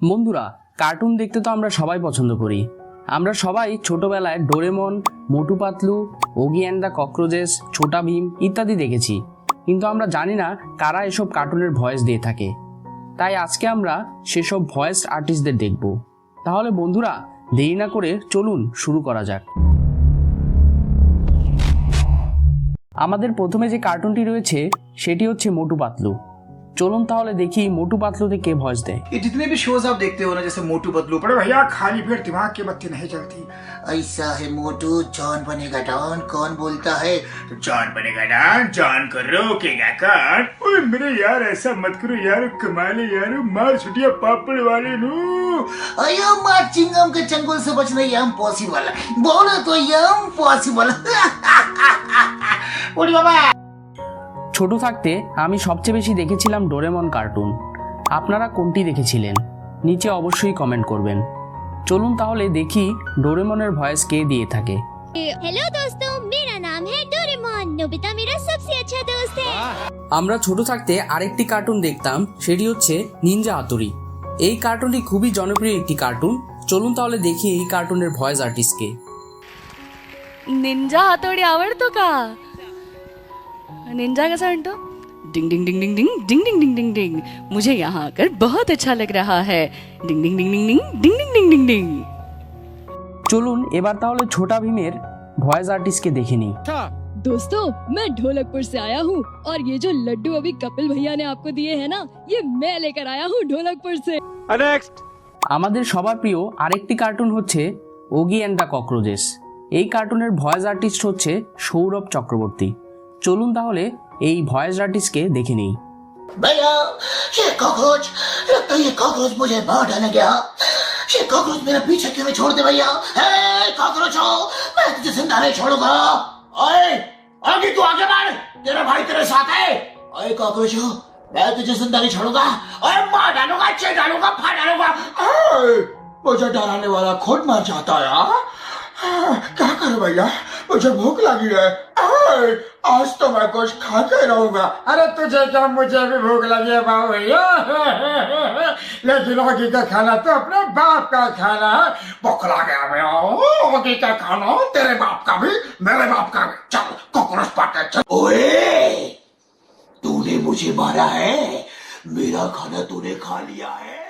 বন্ধুরা, কার্টুন দেখতে তো আমরা সবাই পছন্দ করি। আমরা সবাই ছোটবেলায় Doraemon, Motu Patlu, Oggy and the ককরোচেস, Chhota Bheem ইত্যাদি দেখেছি, কিন্তু আমরা জানি না কারা এসব কার্টুনের ভয়েস দিয়ে থাকে। তাই আজকে আমরা সেসব ভয়েস আর্টিস্টদের দেখব। তাহলে বন্ধুরা, দেরি না করে চলুন শুরু করা যাক। আমাদের প্রথমে যে কার্টুনটি রয়েছে সেটি হচ্ছে মোটু পাতলু। চলুন তাহলে দেখি মোটু পাতলুতে কে ভয়েস দেয়। ये जितने भी शोज आप देखते हो ना, जैसे मोटू पतलू, पर भैया खाली पेट दिमाग की बत्ती नहीं जलती। ऐसा है मोटू, जॉन बनेगा डॉन, कौन बोलता है तो जॉन बनेगा डॉन, जॉन को रोकेगा कौन। ओए मेरे यार, ऐसा मत करो यार, कमाले यार, मार छुटिया पापड़ वाले नु। अयो मार चिंगम के चंगुल से बचना ये इम्पॉसिबल है, बोलो तो ये इम्पॉसिबल। ओडी बाबा। ছোট থাকতে আমি সবচেয়ে বেশি দেখেছিলাম ডোরেমন কার্টুন। আপনারা কোনটি দেখেছিলেন নিচে অবশ্যই কমেন্ট করবেন। চলুন তাহলে দেখি ডোরেমনের ভয়েস কে দিয়ে থাকে। हेलो दोस्तों, मेरा नाम है डोरेमोन। नोबिता मेरा सबसे अच्छा दोस्त है। আমরা ছোট থাকতে আরেকটি কার্টুন দেখতাম, সেটি হচ্ছে নিনজা হাতুড়ি। এই কার্টুনটি খুবই জনপ্রিয় একটি কার্টুন। চলুন তাহলে দেখি এই কার্টুনের ভয়েস আর্টিস্টকে। निंजा हातोडी आवडतो का? निंजा कैसा म्हणतो? डिंग डिंग डिंग डिंग डिंग डिंग डिंग डिंग डिंग डिंग, मुझे यहाँ आकर बहुत अच्छा लग रहा है। डिंग डिंग डिंग डिंग डिंग डिंग डिंग डिंग डिंग डिंग। চলুন এবার তাহলে ছোটা ভীমের ভয়েস আর্টিস্টকে দেখে নিই। दोस्तों, मैं ढोलकपुर से आया हूँ और ये जो लड्डू अभी कपिल भैया ने आपको दिए हैं ना, ये मैं लेकर आया हूँ ढोलकपुर से। আমাদের সবার প্রিয় আরেকটি কার্টুন হচ্ছে ওগি অ্যান্ড দ্য ককরোচেস। এই কার্টুনের ভয়েস আর্টিস্ট হচ্ছে সৌরভ চক্রবর্তী। চলুন তাহলে এই ভয়েস আর্টিস্টকে দেখে নিই। भैया ये कॉकरोच, लगता है ये कॉकरोच मुझे मार डालेंगे। ये कॉकरोच मेरा पीछे क्यों नहीं छोड़ते भैया? हे कॉकरोच हो, मैं तुझे जिंदा नहीं छोड़ूंगा। ओए आगे तू आगे बढ़, तेरा भाई तेरे साथ है। ओए कॉकरोच हो, मैं तुझे जिंदा नहीं छोड़ूंगा। ओए मार डालूंगा, चेर डालूंगा, फाड़ डालूंगा। मुझे डराने वाला खुद मर जाता है। क्या करूं भैया, मुझे भूख लगी है। आज तो मैं कुछ खा के रहूंगा। अरे तुझे क्या, मुझे भी भूख लगी है बाबू भैया। लेकिन ओगी का खाना तो अपने बाप का खाना है। भूख लगा मैं, ओगी का खाना तेरे बाप का भी, मेरे बाप का भी। चल कॉकरोच पाटे चल। ओए तूने मुझे मारा है, मेरा खाना तूने खा लिया है।